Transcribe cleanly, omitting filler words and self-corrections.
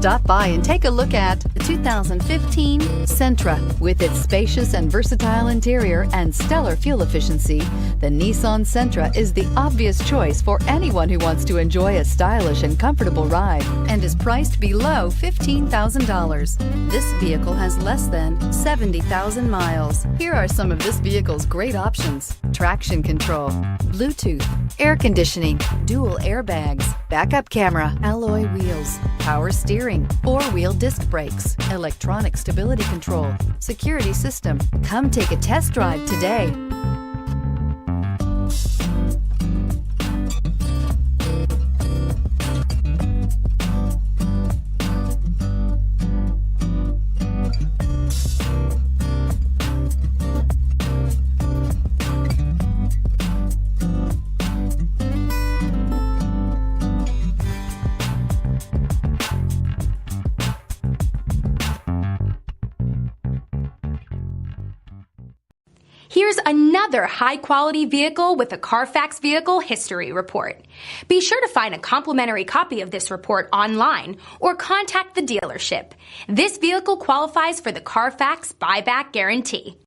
Stop by and take a look at the 2015 Sentra. With its spacious and versatile interior and stellar fuel efficiency, the Nissan Sentra is the obvious choice for anyone who wants to enjoy a stylish and comfortable ride and is priced below $15,000. This vehicle has less than 70,000 miles. Here are some of this vehicle's great options: traction control, Bluetooth, air conditioning, dual airbags, backup camera, alloy wheels, power steering, four-wheel disc brakes, electronic stability control, security system. Come take a test drive today. Here's another high-quality vehicle with a Carfax Vehicle History Report. Be sure to find a complimentary copy of this report online or contact the dealership. This vehicle qualifies for the Carfax Buyback Guarantee.